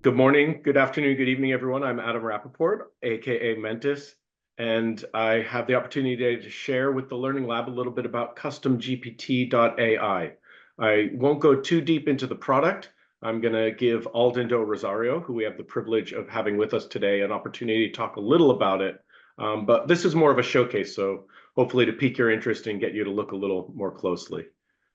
Good morning, good afternoon, good evening, everyone. I'm Adam Rapaport, aka Mentis, and I have the opportunity today to share with the Learning Lab a little bit about CustomGPT.ai. I won't go too deep into the product. I'm going to give Alden De Rosario, who we have the privilege of having with us today, an opportunity to talk a little about it. But this is more of a showcase, so hopefully to pique your interest and get you to look a little more closely.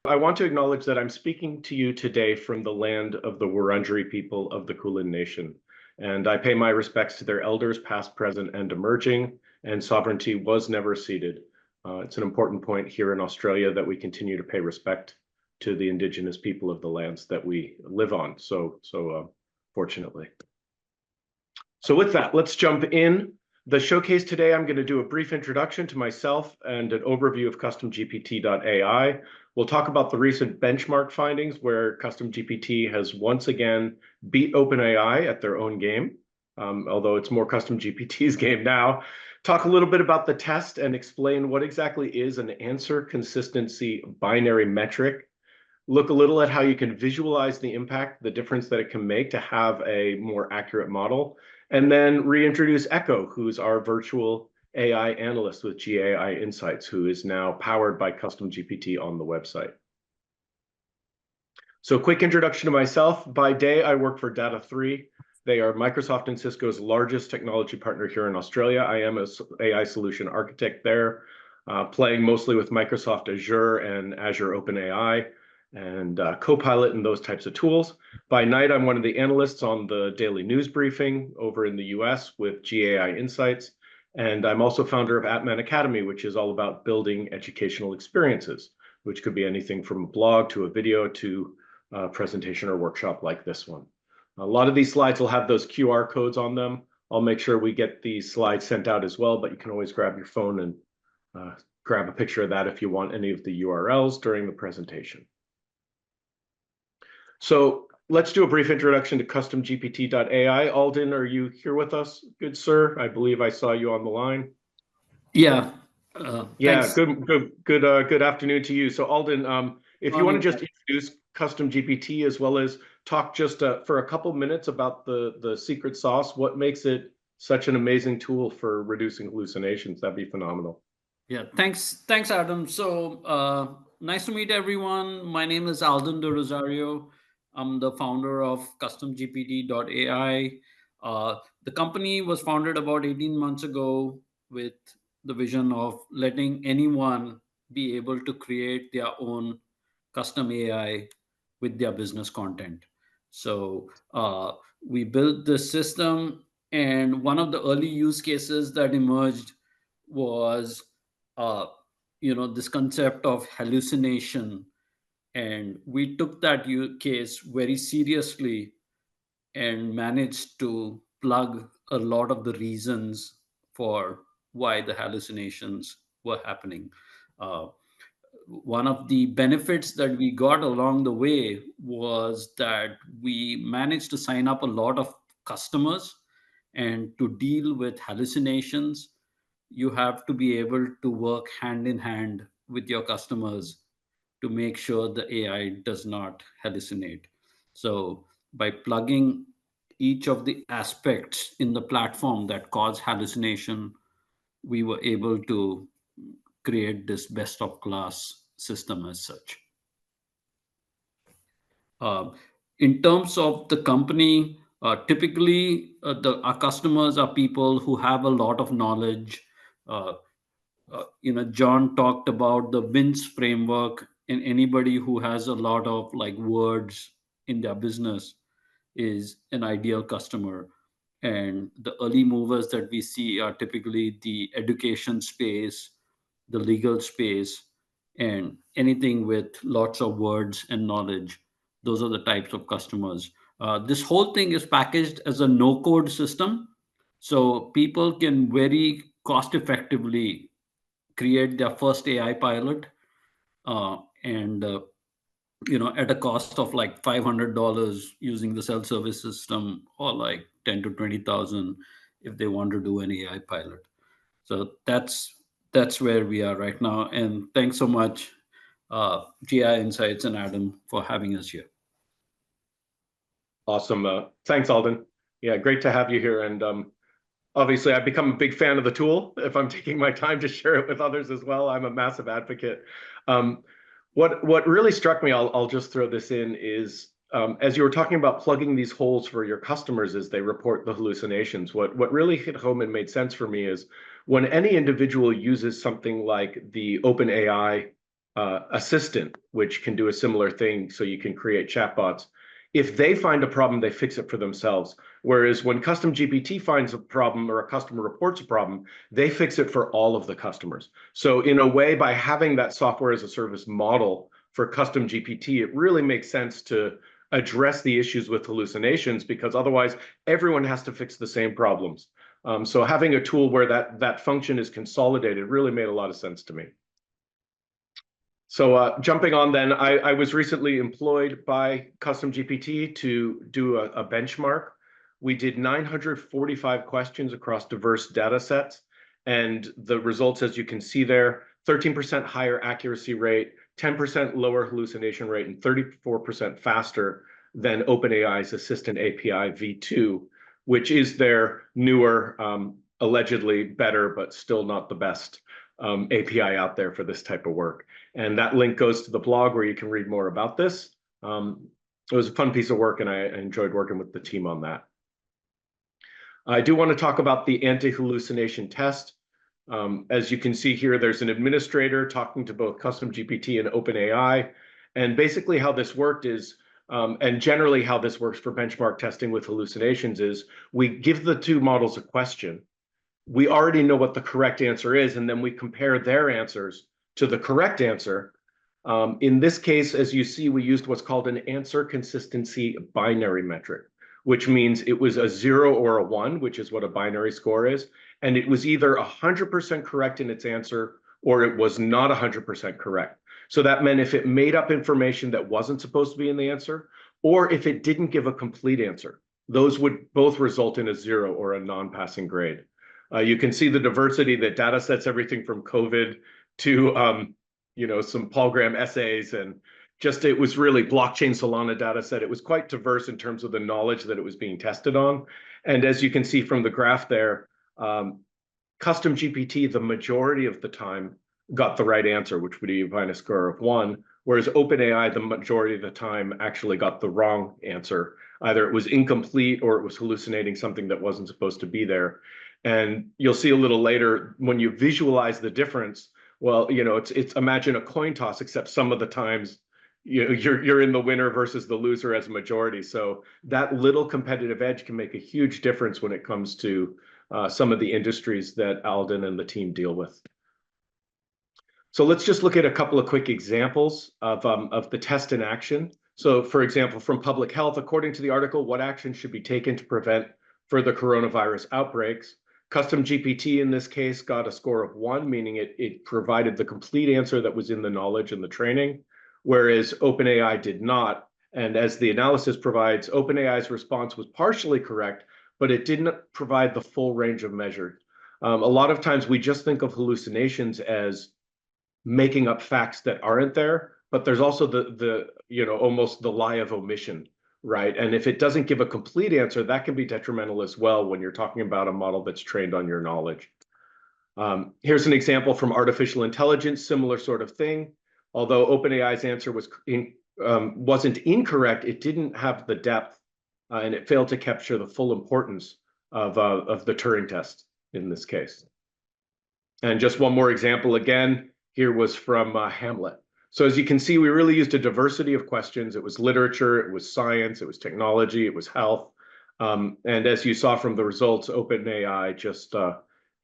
I want to acknowledge that I'm speaking to you today from the land of the Wurundjeri people of the Kulin Nation, and I pay my respects to their elders, past, present, and emerging, and sovereignty was never ceded. It's an important point here in Australia that we continue to pay respect to the Indigenous people of the lands that we live on, fortunately. So with that, let's jump in. The showcase today, I'm going to do a brief introduction to myself and an overview of CustomGPT.ai. We'll talk about the recent benchmark findings where CustomGPT has once again beat OpenAI at their own game, although it's more CustomGPT's game now. Talk a little bit about the test and explain what exactly is an answer consistency binary metric. Look a little at how you can visualize the impact, the difference that it can make to have a more accurate model. And then reintroduce Echo, who's our virtual AI analyst with GAI Insights, who is now powered by CustomGPT on the website. So quick introduction to myself. By day, I work for Data3. They are Microsoft and Cisco's largest technology partner here in Australia. I am an AI solution architect there, playing mostly with Microsoft Azure and Azure OpenAI and Copilot and those types of tools. By night, I'm one of the analysts on the daily news briefing over in the US with GAI Insights. And I'm also founder of Appman Academy, which is all about building educational experiences, which could be anything from a blog to a video to a presentation or workshop like this one. A lot of these slides will have those QR codes on them. I'll make sure we get these slides sent out as well, but you can always grab your phone and grab a picture of that if you want any of the URLs during the presentation. So let's do a brief introduction to CustomGPT.ai. Alden, are you here with us, good sir? I believe I saw you on the line. Yeah. Yeah. Good afternoon to you. So Alden, if you want to just introduce CustomGPT as well as talk just for a couple minutes about the secret sauce, what makes it such an amazing tool for reducing hallucinations, that'd be phenomenal. Yeah. Thanks, Adam. So nice to meet everyone. My name is Alden De Rosario. I'm the founder of CustomGPT.ai. The company was founded about 18 months ago with the vision of letting anyone be able to create their own custom AI with their business content. So we built this system, and one of the early use cases that emerged was this concept of hallucination. And we took that use case very seriously and managed to plug a lot of the reasons for why the hallucinations were happening. One of the benefits that we got along the way was that we managed to sign up a lot of customers. And to deal with hallucinations, you have to be able to work hand in hand with your customers to make sure the AI does not hallucinate. So by plugging each of the aspects in the platform that cause hallucination, we were able to create this best of class system as such. In terms of the company, typically our customers are people who have a lot of knowledge. John talked about the BINS framework, and anybody who has a lot of words in their business is an ideal customer. And the early movers that we see are typically the education space, the legal space, and anything with lots of words and knowledge. Those are the types of customers. This whole thing is packaged as a no-code system, so people can very cost effectively create their first AI pilot, and at a cost of like $500 using the self-service system, or like 10 to 20,000 if they want to do an AI pilot. So that's where we are right now. And thanks so much, GI Insights and Adam, for having us here. Awesome. Thanks, Alden. Yeah, great to have you here. And obviously, I've become a big fan of the tool. If I'm taking my time to share it with others as well, I'm a massive advocate. Um, what really struck me, I'll just throw this in, is as you were talking about plugging these holes for your customers as they report the hallucinations, what really hit home and made sense for me is when any individual uses something like the OpenAI assistant, which can do a similar thing, so you can create chatbots. If they find a problem, they fix it for themselves. Whereas when CustomGPT finds a problem or a customer reports a problem, they fix it for all of the customers. So in a way, by having that software as a service model for CustomGPT, it really makes sense to address the issues with hallucinations, because otherwise everyone has to fix the same problems. So having a tool where that function is consolidated really made a lot of sense to me. So jumping on then, I was recently employed by CustomGPT to do a benchmark. We did 945 questions across diverse data sets, and the results, as you can see there, 13% higher accuracy rate, 10% lower hallucination rate, and 34% faster than OpenAI's Assistant API v2, which is their newer, allegedly better, but still not the best API out there for this type of work. And that link goes to the blog where you can read more about this. It was a fun piece of work, and I enjoyed working with the team on that. I do want to talk about the anti-hallucination test. As you can see here, there's an administrator talking to both CustomGPT and OpenAI. And basically how this worked is, and generally how this works for benchmark testing with hallucinations is, we give the two models a question. We already know what the correct answer is, and then we compare their answers to the correct answer. In this case, as you see, we used what's called an answer consistency binary metric, which means it was a 0 or a 1, which is what a binary score is. And it was either 100% correct in its answer, or it was not 100% correct. So that meant if it made up information that wasn't supposed to be in the answer, or if it didn't give a complete answer, those would both result in a 0 or a non-passing grade. You can see the diversity that data sets, everything from COVID to some Paul Graham essays, and just it was really blockchain Solana data set. It was quite diverse in terms of the knowledge that it was being tested on. And as you can see from the graph there, CustomGPT, the majority of the time, got the right answer, which would be a score of 1, whereas OpenAI, the majority of the time, actually got the wrong answer. Either it was incomplete or it was hallucinating something that wasn't supposed to be there. And you'll see a little later when you visualize the difference. Well, it's imagine a coin toss, except some of the times you're in the winner versus the loser as a majority. So that little competitive edge can make a huge difference when it comes to some of the industries that Alden and the team deal with. So let's just look at a couple of quick examples of the test in action. So for example, from public health, according to the article, what action should be taken to prevent further coronavirus outbreaks? CustomGPT in this case got a score of 1, meaning it provided the complete answer that was in the knowledge and the training, whereas OpenAI did not. And as the analysis provides, OpenAI's response was partially correct, but it didn't provide the full range of measures. A lot of times we just think of hallucinations as making up facts that aren't there, but there's also the almost the lie of omission. Right. And if it doesn't give a complete answer, that can be detrimental as well when you're talking about a model that's trained on your knowledge. Here's an example from artificial intelligence, similar sort of thing. Although OpenAI's answer wasn't incorrect, it didn't have the depth and it failed to capture the full importance of the Turing test in this case. And just one more example again, here was from Hamlet. So as you can see, we really used a diversity of questions. It was literature, it was science, it was technology, it was health. And as you saw from the results, OpenAI just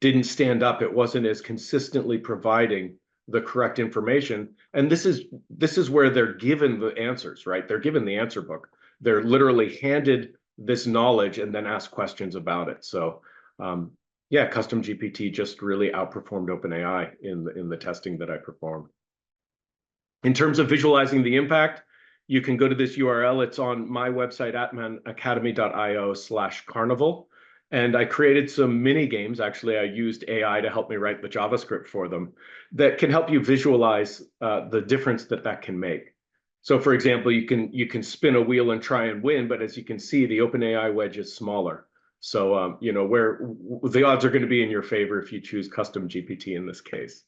didn't stand up. It wasn't as consistently providing the correct information. And this is where they're given the answers, right? They're given the answer book. They're literally handed this knowledge and then asked questions about it. So yeah, CustomGPT just really outperformed OpenAI in the testing that I performed. In terms of visualizing the impact, you can go to this URL. It's on my website, atmanacademy.io/carnival. And I created some mini games. Actually, I used AI to help me write the JavaScript for them that can help you visualize the difference that can make. So for example, you can spin a wheel and try and win, but as you can see, the OpenAI wedge is smaller. So you know where the odds are going to be in your favor if you choose custom GPT in this case.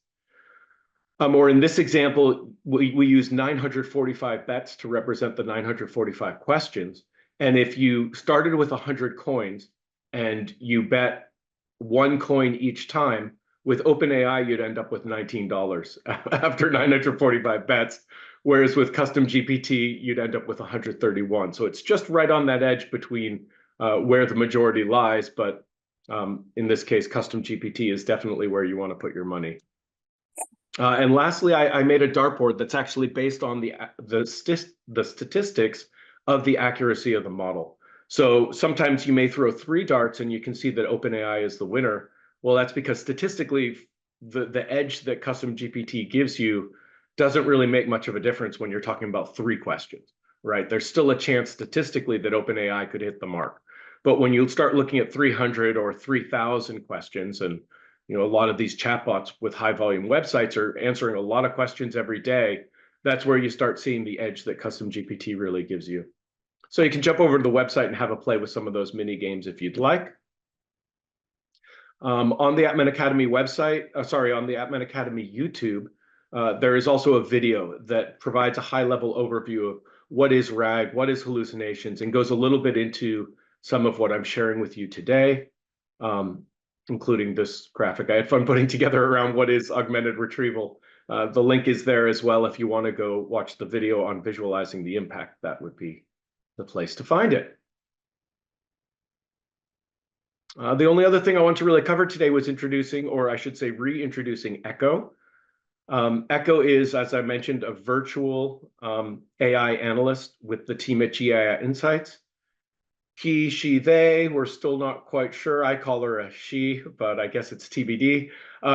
Or in this example, we use 945 bets to represent the 945 questions. And if you started with 100 coins and you bet one coin each time, with OpenAI, you'd end up with $19 after 945 bets. Whereas with custom GPT, you'd end up with 131. So it's just right on that edge between where the majority lies. But in this case, custom GPT is definitely where you want to put your money. And lastly, I made a dartboard that's actually based on the statistics of the accuracy of the model. So sometimes you may throw 3 darts and you can see that OpenAI is the winner. Well, that's because statistically, the edge that custom GPT gives you doesn't really make much of a difference when you're talking about 3 questions, right? There's still a chance statistically that OpenAI could hit the mark. But when you start looking at 300 or 3,000 questions, and you know, a lot of these chatbots with high volume websites are answering a lot of questions every day, that's where you start seeing the edge that custom GPT really gives you. So you can jump over to the website and have a play with some of those mini games if you'd like. On the AppMan Academy website, on the AppMan Academy YouTube, there is also a video that provides a high-level overview of what is RAG, what is hallucinations, and goes a little bit into some of what I'm sharing with you today, including this graphic. I had fun putting together around what is augmented retrieval. The link is there as well if you want to go watch the video on visualizing the impact. That would be the place to find it. The only other thing I want to really cover today was introducing, or I should say reintroducing Echo. Echo is, as I mentioned, a virtual AI analyst with the team at GAI Insights. He, she, they, we're still not quite sure. I call her a she, but I guess it's TBD.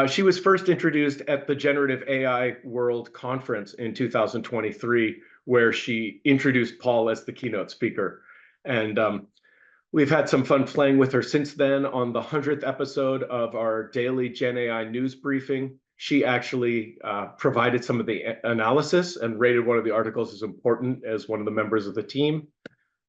She was first introduced at the Generative AI World Conference in 2023, where she introduced Paul as the keynote speaker. And we've had some fun playing with her since then. On the 100th episode of our daily Gen AI news briefing, she actually provided some of the analysis and rated one of the articles as important as one of the members of the team.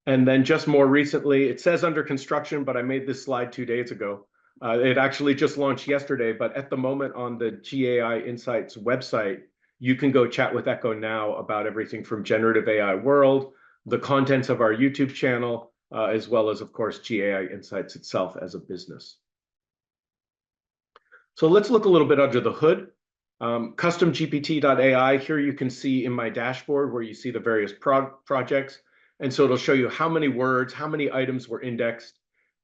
And then just more recently, it says under construction, but I made this slide 2 days ago. It actually just launched yesterday, but at the moment on the GAI Insights website, you can go chat with Echo now about everything from Generative AI World, the contents of our YouTube channel, as well as, of course, GAI Insights itself as a business. So let's look a little bit under the hood. CustomGPT.ai, here you can see in my dashboard where you see the various projects. And so it'll show you how many words, how many items were indexed,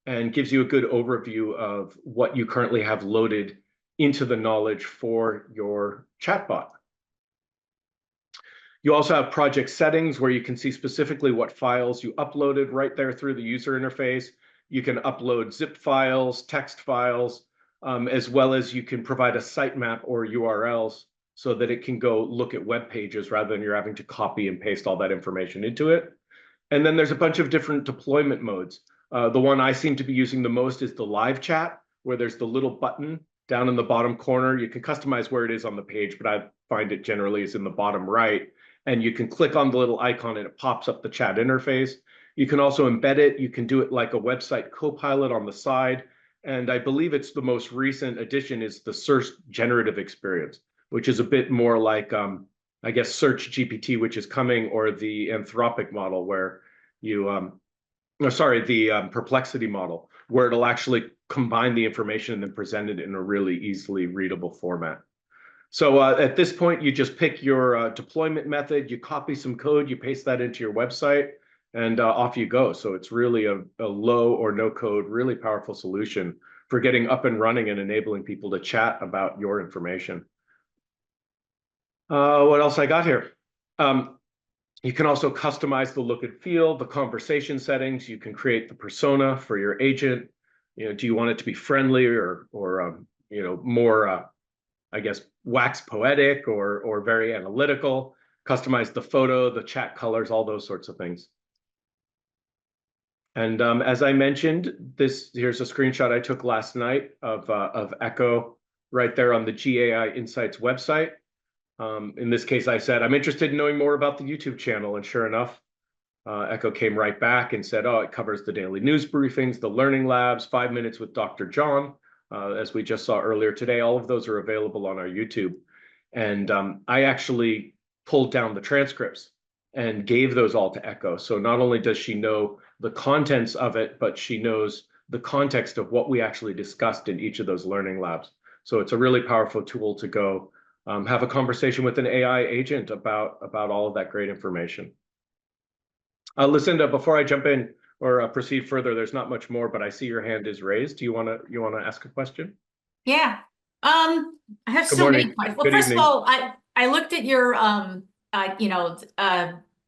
and gives you a good overview of what you currently have loaded into the knowledge for your chatbot. You also have project settings where you can see specifically what files you uploaded right there through the user interface. You can upload zip files, text files, as well as you can provide a sitemap or URLs so that it can go look at web pages rather than you're having to copy and paste all that information into it. And then there's a bunch of different deployment modes. The one I seem to be using the most is the live chat, where there's the little button down in the bottom corner. You can customize where it is on the page, but I find it generally is in the bottom right. And you can click on the little icon and it pops up the chat interface. You can also embed it. You can do it like a website copilot on the side. And I believe it's the most recent addition is the search generative experience, which is a bit more like I guess Search GPT, which is coming, or the Anthropic model where you, the Perplexity model, where it'll actually combine the information and then present it in a really easily readable format. So at this point, you just pick your deployment method, you copy some code, you paste that into your website, and off you go. So it's really a low or no code, really powerful solution for getting up and running and enabling people to chat about your information. What else I got here? You can also customize the look and feel, the conversation settings. You can create the persona for your agent. You know, do you want it to be friendly or you know, more, I guess, wax poetic or very analytical? Customize the photo, the chat colors, all those sorts of things. And as I mentioned, here's a screenshot I took last night of Echo right there on the GAI Insights website. In this case, I said, I'm interested in knowing more about the YouTube channel. And sure enough, Echo came right back and said, oh, it covers the daily news briefings, the learning labs, 5 minutes with Dr. John, as we just saw earlier today. All of those are available on our YouTube. And I actually pulled down the transcripts and gave those all to Echo. So not only does she know the contents of it, but she knows the context of what we actually discussed in each of those learning labs. So it's a really powerful tool to go have a conversation with an AI agent about all of that great information. Lucinda, before I jump in or proceed further, there's not much more, but I see your hand is raised. Do you want to ask a question? Yeah. I have Good so many morning. questions. Well, Good first of evening. all, I looked at your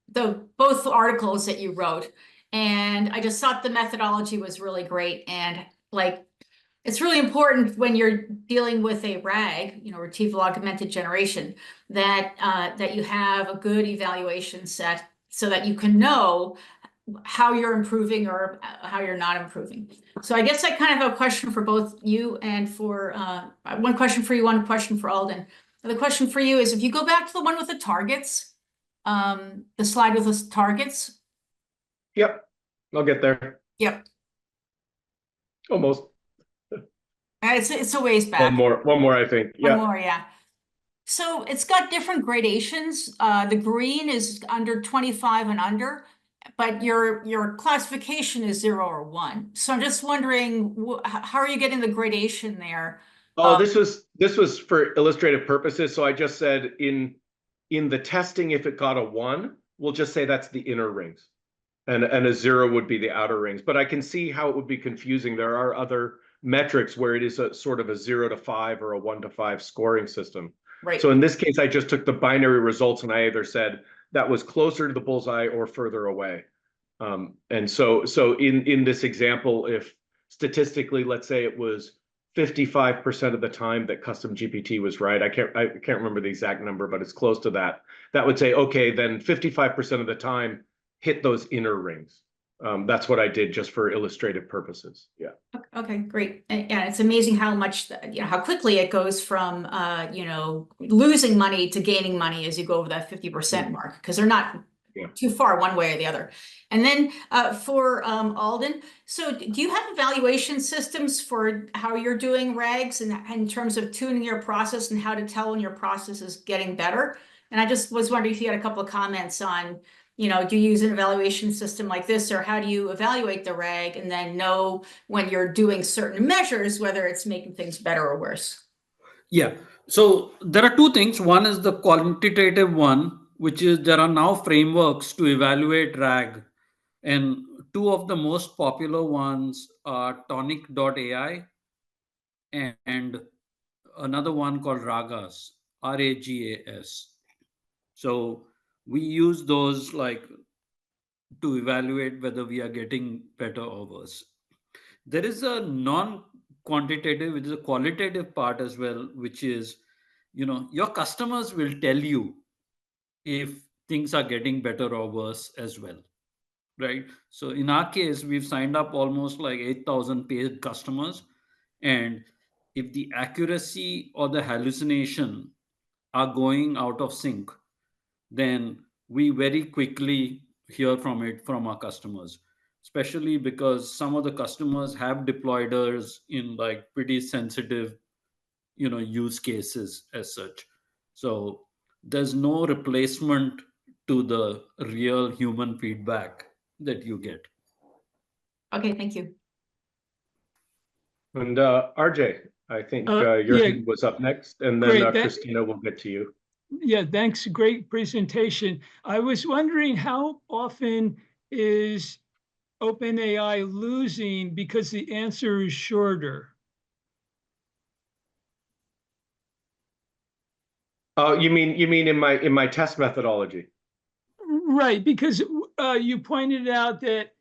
the both articles that you wrote, and I just thought the methodology was really great. And like it's really important when you're dealing with a RAG, retrieval augmented generation, that that you have a good evaluation set so that you can know how you're improving or how you're not improving. So I guess I kind of have a question for both you and for one question for you, one question for Alden. The question for you is if you go back to the one with the targets, the slide with the targets. Yep, I'll get there. Yep. Almost. It's a ways back. One more, I think. Yeah. One more, yeah. So it's got different gradations. The green is under 25 and under, but your classification is 0 or 1. So I'm just wondering, how are you getting the gradation there? Oh, this was for illustrative purposes. So I just said in the testing, if it got a 1, we'll just say that's the inner rings, and a 0 would be the outer rings. But I can see how it would be confusing. There are other metrics where it is a sort of a 0 to 5 or a 1 to 5 scoring system. Right. So in this case, I just took the binary results and I either said that was closer to the bullseye or further away. And so in this example, if statistically, let's say it was 55% of the time that custom GPT was right, I can't remember the exact number, but it's close to that. That would say, okay, then 55% of the time hit those inner rings. That's what I did just for illustrative purposes. Yeah. Okay, great. And yeah, it's amazing how much, how quickly it goes from, losing money to gaining money as you go over that 50% mark, because they're not too far one way or the other. And then for Alden, so do you have evaluation systems for how you're doing RAGs and in terms of tuning your process and how to tell when your process is getting better? And I just was wondering if you had a couple of comments on, do you use an evaluation system like this, or how do you evaluate the RAG and then know when you're doing certain measures, whether it's making things better or worse? Yeah. So there are two things. One is the quantitative one, which is there are now frameworks to evaluate RAG. And two of the most popular ones are tonic.ai and another one called Ragas, RAGAS. So we use those like to evaluate whether we are getting better or worse. There is a non-quantitative, which is a qualitative part as well, which is, your customers will tell you if things are getting better or worse as well, right? So in our case, we've signed up almost like 8,000 paid customers, and if the accuracy or the hallucination are going out of sync, then we very quickly hear from it from our customers, especially because some of the customers have deployed us in like pretty sensitive use cases as such. So there's no replacement to the real human feedback that you get. Okay, thank you. And RJ, I think your hand was up next, and then Christina will get to you. Yeah, thanks. Great presentation. I was wondering how often is OpenAI losing because the answer is shorter? Oh, you mean in my test methodology? Right, because you pointed out that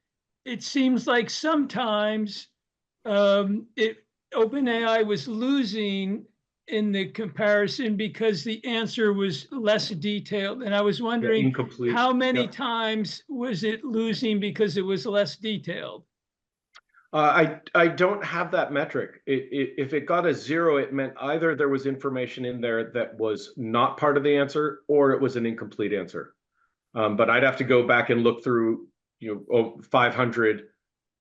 it seems like sometimes OpenAI was losing in the comparison because the answer was less detailed. And I was wondering how many times was it losing because it was less detailed? I don't have that metric. If it got a 0, it meant either there was information in there that was not part of the answer or it was an incomplete answer. But I'd have to go back and look through 500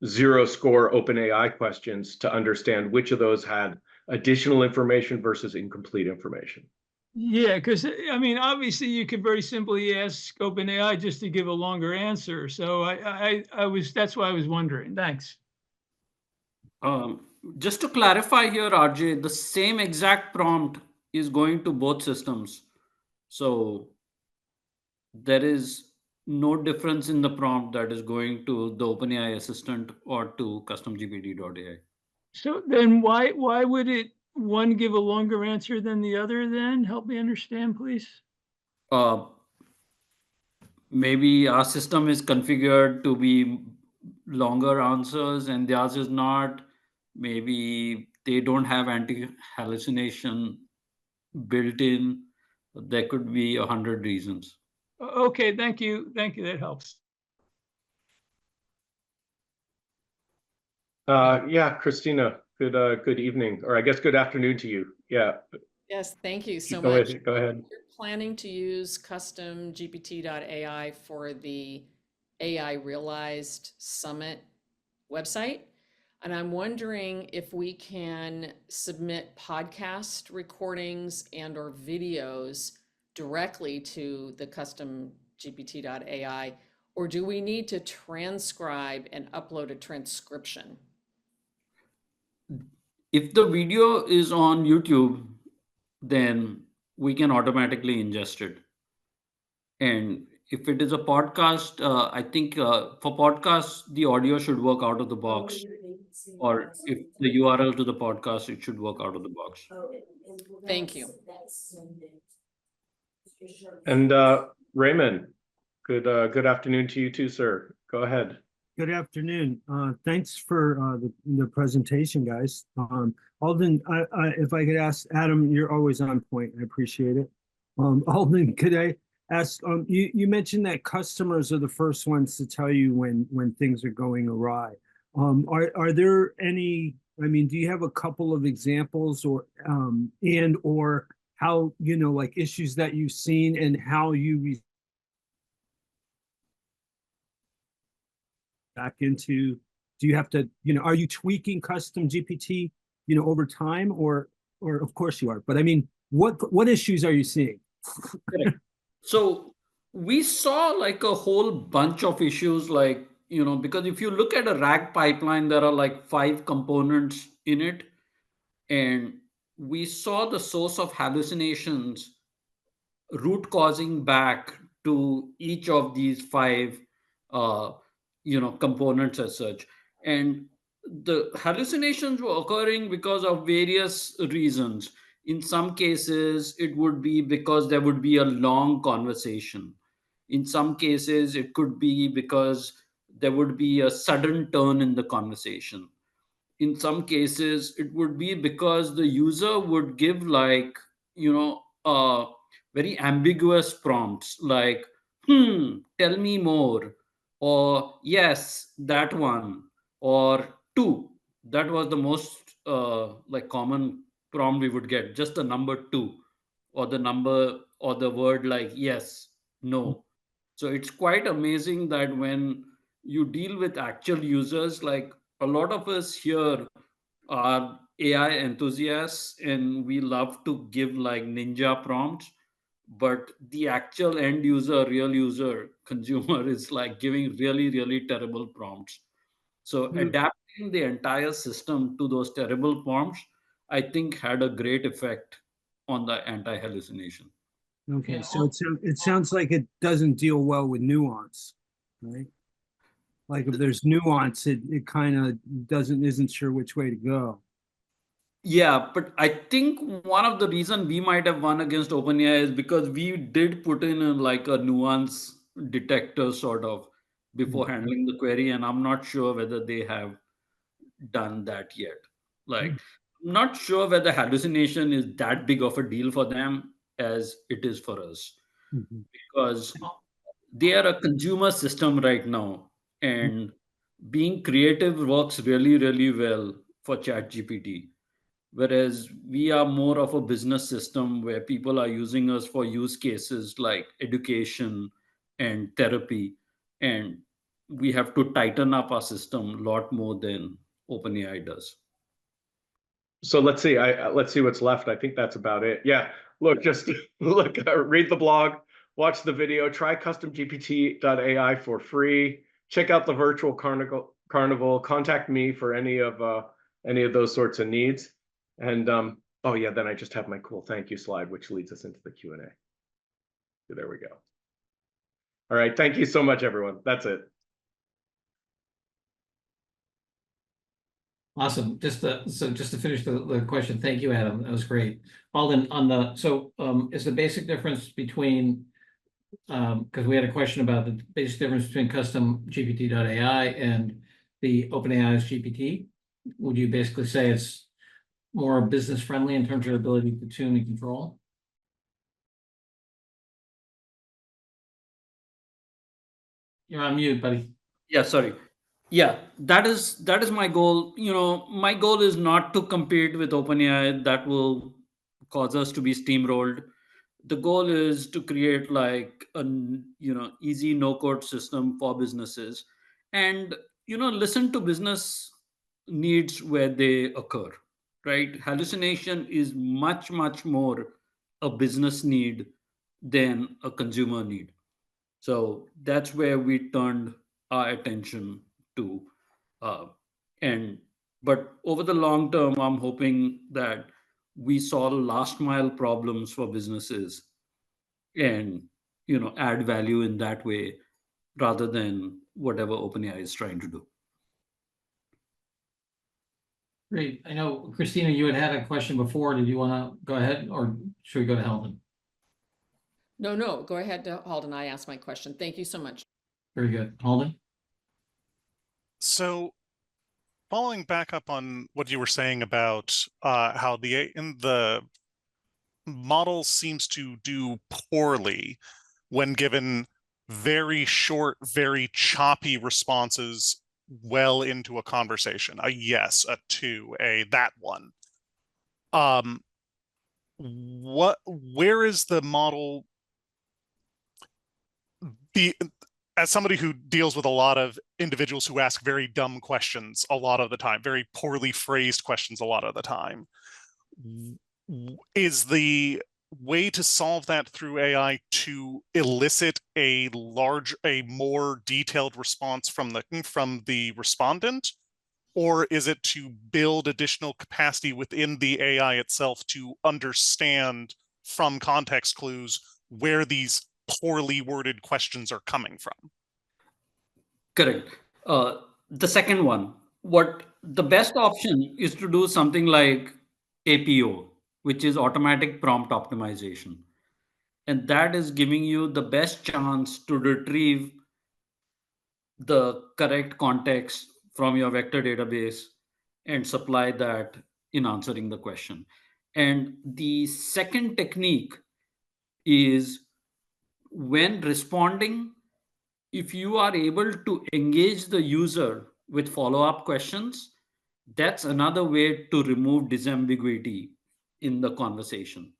0-score OpenAI questions to understand which of those had additional information versus incomplete information. Yeah, because I mean, obviously, you could very simply ask OpenAI just to give a longer answer. So that's why I was wondering. Thanks. Just to clarify here, RJ, the same exact prompt is going to both systems. So there is no difference in the prompt that is going to the OpenAI assistant or to CustomGPT.ai. So then why would it one give a longer answer than the other then? Help me understand, please. Uh, Maybe our system is configured to be longer answers and theirs is not. Maybe they don't have anti-hallucination built in. There could be 100 reasons. Okay, thank you. Thank you. That helps. Yeah, Christina, good evening, or I guess good afternoon to you. Yeah, Yes, thank you so go much. ahead. Go ahead. You're planning to use CustomGPT.ai for the AI Realized Summit website. And I'm wondering if we can submit podcast recordings and or videos directly to the CustomGPT.ai, or do we need to transcribe and upload a transcription? If the video is on YouTube, then we can automatically ingest it. And if it is a podcast, I think for podcasts, the audio should work out of the box. Or if the URL to the podcast, it should work out of the box. Thank you. And Raymond, good afternoon to you too, sir. Go ahead. Good afternoon. Thanks for the presentation, guys. Alden, if I could ask Adam, you're always on point. I appreciate it. Alden, could I ask? You mentioned that customers are the first ones to tell you when things are going awry. Are there any? I mean, do you have a couple of examples or how like issues that you've seen and how you back into, do you have to, are you tweaking custom GPT, over time or of course you are, but I mean, what issues are you seeing? So we saw like a whole bunch of issues, like, because if you look at a RAG pipeline, there are like 5 components in it. And we saw the source of hallucinations root causing back to each of these 5 components as such. And the hallucinations were occurring because of various reasons. In some cases it would be because there would be a long conversation. In some cases it could be because there would be a sudden turn in the conversation. In some cases it would be because the user would give like very ambiguous prompts like tell me more, or yes, that one, or two. That was the most like common prompt we would get, just the number 2, or the number or the word like yes, no. So it's quite amazing that when you deal with actual users, like a lot of us here are AI enthusiasts and we love to give like ninja prompts, but the actual end user, real user, consumer is like giving really, really terrible prompts. So adapting the entire system to those terrible prompts, I think had a great effect on the anti-hallucination. Okay, so it sounds like it doesn't deal well with nuance, right? Like if there's nuance, it kind of isn't sure which way to go. Yeah, but I think one of the reason we might have won against OpenAI is because we did put in like a nuance detector sort of before handling the query, and I'm not sure whether they have done that yet. Like, I'm not sure whether hallucination is that big of a deal for them as it is for us, because they are a consumer system right now, and being creative works really, really well for ChatGPT. Whereas we are more of a business system where people are using us for use cases like education and therapy. And we have to tighten up our system a lot more than OpenAI does. So let's see. Let's see what's left. I think that's about it. Yeah. Look, just look, read the blog, watch the video, try CustomGPT.ai for free. Check out the virtual carnival. Contact me for any of those sorts of needs. And oh yeah, then I just have my cool thank you slide, which leads us into the Q&A. So there we go. All right. Thank you so much, everyone. That's it. Awesome. Just to finish the question, thank you, Adam. That was great. Alden, is the basic difference between, because we had a question about the basic difference between CustomGPT.ai and the OpenAI's GPT. Would you basically say it's more business friendly in terms of your ability to tune and control? You're on mute, buddy. Yeah, sorry. Yeah, that is my goal. My goal is not to compete with OpenAI. That will cause us to be steamrolled. The goal is to create like a easy no code system for businesses, and listen to business needs where they occur. Right? Hallucination is much more a business need than a consumer need. So that's where we turned our attention to. Uh, and but over the long term, I'm hoping that we solve last mile problems for businesses and add value in that way rather than whatever OpenAI is trying to do. Great. I know, Christina, you had a question before. Did you want to go ahead, or should we go to Helen? No, go ahead, Halden. I asked my question. Thank you so much. Very good. Halden? So following back up on what you were saying about how the model seems to do poorly when given very short, very choppy responses well into a conversation. A yes, a two, a that one. Where is the model? As somebody who deals with a lot of individuals who ask very dumb questions a lot of the time, very poorly phrased questions a lot of the time, is the way to solve that through AI to elicit a more detailed response from the respondent? Or is it to build additional capacity within the AI itself to understand from context clues where these poorly worded questions are coming from? Correct. The second one, what the best option is to do something like APO, which is automatic prompt optimization. And that is giving you the best chance to retrieve the correct context from your vector database and supply that in answering the question. And the second technique is when responding, if you are able to engage the user with follow-up questions, that's another way to remove disambiguity in the conversation.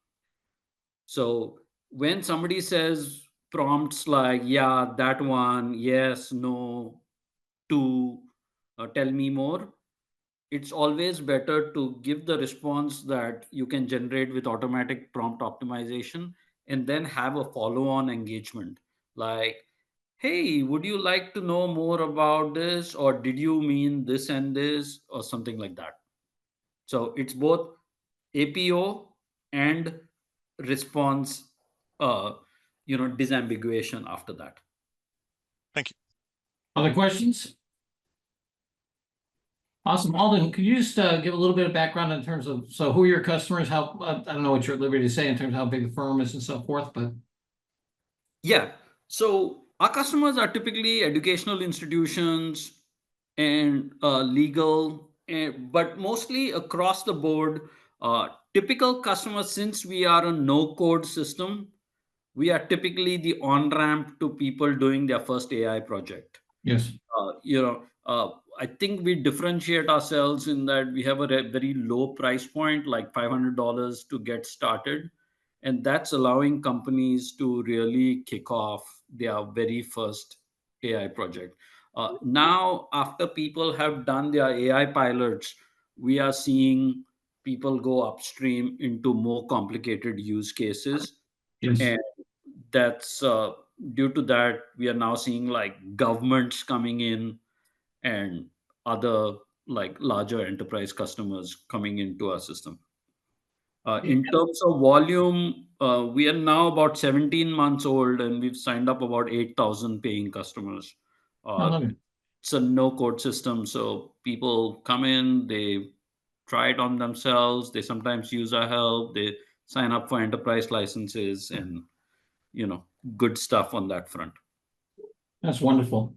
So when somebody says prompts like, yeah, that one, yes, no, to tell me more, it's always better to give the response that you can generate with automatic prompt optimization and then have a follow-on engagement like, hey, would you like to know more about this, or did you mean this and this, or something like that. So it's both APO and response disambiguation after that. Thank you. Other questions? Awesome. Alden, could you just give a little bit of background in terms of, so who are your customers, how, I don't know what you're at liberty to say in terms of how big the firm is and so forth, but. Yeah. So our customers are typically educational institutions and legal, but mostly across the board. Typical customers, since we are a no-code system, we are typically the on-ramp to people doing their first AI project. Yes. I think we differentiate ourselves in that we have a very low price point, like $500 to get started. And that's allowing companies to really kick off their very first AI project. Now, after people have done their AI pilots, we are seeing people go upstream into more complicated use cases. Yes. And that's due to that, we are now seeing like governments coming in and other like larger enterprise customers coming into our system. In terms of volume, we are now about 17 months old and we've signed up about 8,000 paying customers. I love it. It's a no code system. So people come in, they try it on themselves. They sometimes use our help. They sign up for enterprise licenses and, good stuff on that front. That's wonderful.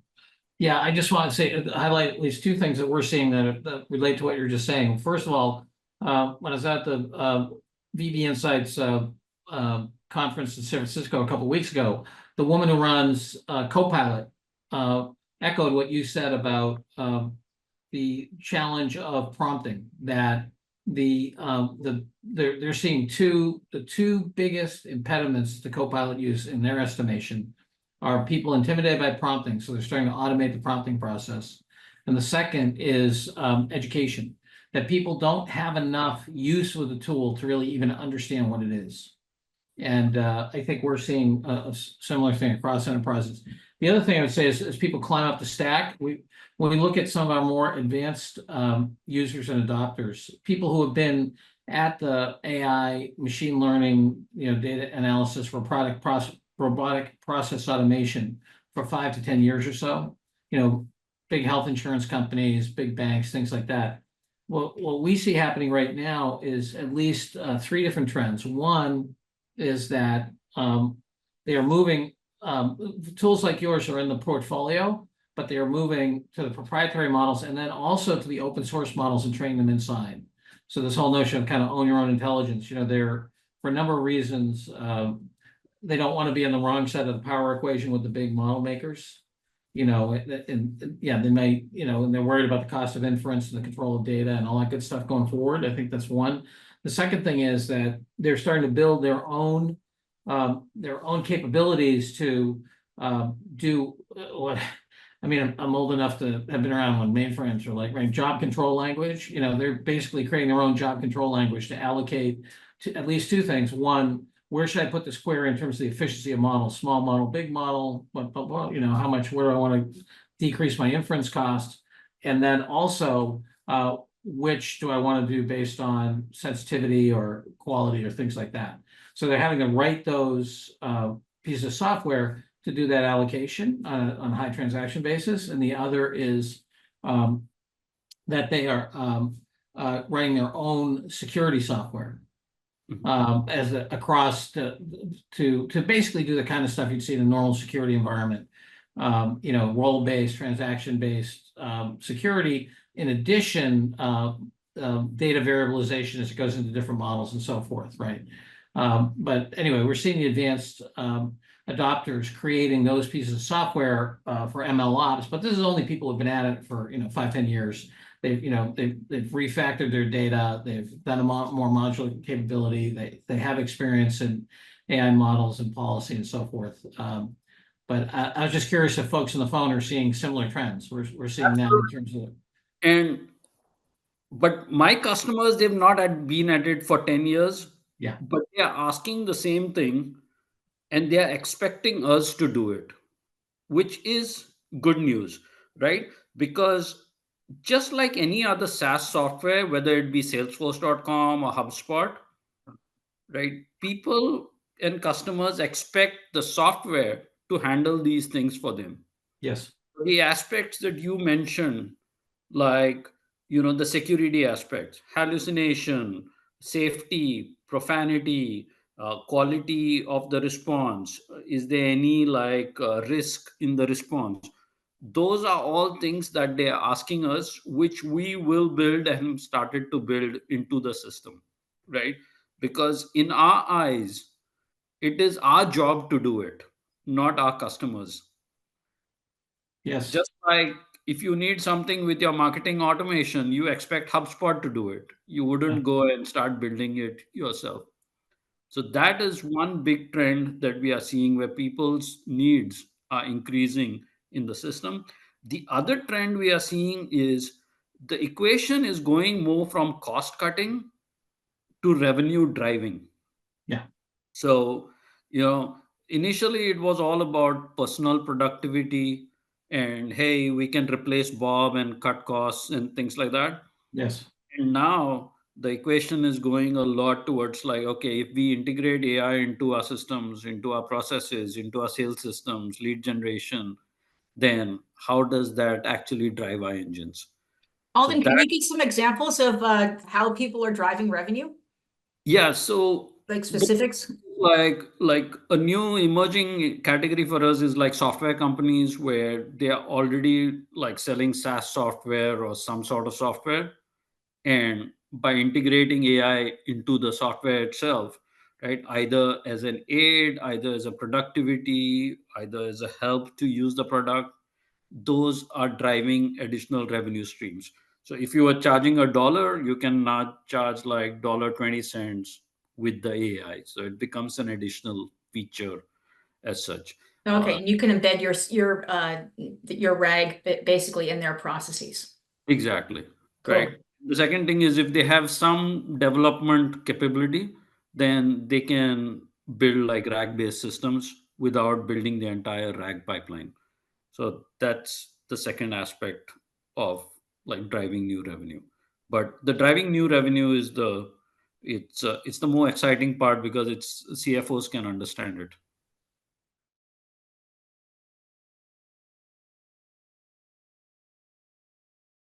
Yeah, I just want to say, highlight at least two things that we're seeing that relate to what you're just saying. First of all, when I was at the VB Insights conference in San Francisco a couple of weeks ago, the woman who runs Copilot echoed what you said about the challenge of prompting. That they're seeing the two biggest impediments to Copilot use in their estimation are people intimidated by prompting, so they're starting to automate the prompting process. And the second is education, that people don't have enough use with the tool to really even understand what it is. And I think we're seeing a similar thing across enterprises. The other thing I would say is, as people climb up the stack, when we look at some of our more advanced users and adopters, people who have been at the AI, machine learning, data analysis for robotic process automation for 5 to 10 years or so, big health insurance companies, big banks, things like that. What we see happening right now is at least 3 different trends. One is that they are moving, tools like yours are in the portfolio, but they are moving to the proprietary models and then also to the open source models and training them inside. So this whole notion of kind of own your own intelligence, they're, for a number of reasons, they don't want to be on the wrong side of the power equation with the big model makers, and yeah, they may, and they're worried about the cost of inference and the control of data and all that good stuff going forward. I think that's one. The second thing is that they're starting to build their own capabilities to do what. I mean, I'm old enough to have been around when mainframes were like job control language. They're basically creating their own job control language to allocate to at least 2 things. One, where should I put the square in terms of the efficiency of models? Small model, big model, how much, where do I want to decrease my inference cost? And then also, which do I want to do based on sensitivity or quality or things like that? So they're having to write those pieces of software to do that allocation on a high transaction basis. And the other is that they are writing their own security software. As across to basically do the kind of stuff you'd see in a normal security environment, role-based, transaction-based security. In addition, data variabilization as it goes into different models and so forth, right? But anyway, we're seeing the advanced adopters creating those pieces of software for ML ops, but this is only people who've been at it for 5-10 years. They've refactored their data. They've done a more modular capability. They have experience in AI models and policy and so forth. But I was just curious if folks on the phone are seeing similar trends. We're seeing that in terms of. But my customers, they've not been at it for 10 years. Yeah. But they are asking the same thing and they are expecting us to do it, which is good news, right? Because just like any other SaaS software, whether it be Salesforce.com or HubSpot, right? People and customers expect the software to handle these things for them. Yes. The aspects that you mentioned, like, the security aspects, hallucination, safety, profanity, quality of the response, is there any risk in the response? Those are all things that they are asking us, which we will build and started to build into the system, right? Because in our eyes, it is our job to do it, not our customers. Yes. Just like if you need something with your marketing automation, you expect HubSpot to do it. You wouldn't go and start building it yourself. So that is one big trend that we are seeing where people's needs are increasing in the system. The other trend we are seeing is the equation is going more from cost cutting to revenue driving. Yeah. So, initially it was all about personal productivity and hey, we can replace Bob and cut costs and things like that. Yes. And now the equation is going a lot towards like, okay, if we integrate AI into our systems, into our processes, into our sales systems, lead generation, then how does that actually drive our engines? Alden, can that, you give some examples of how people are driving revenue? yeah, so Like specifics? like a new emerging category for us is like software companies where they are already like selling SaaS software or some sort of software. And by integrating AI into the software itself, right, either as an aid, either as a productivity, either as a help to use the product, those are driving additional revenue streams. So if you are charging $1, you can now charge like $1.20 with the AI. So it becomes an additional feature as such. Okay, and you can embed your RAG basically in their processes. Exactly. Cool. Right. The second thing is if they have some development capability, then they can build like RAG-based systems without building the entire RAG pipeline. So that's the second aspect of like driving new revenue. But the driving new revenue is it's the more exciting part because it's CFOs can understand it.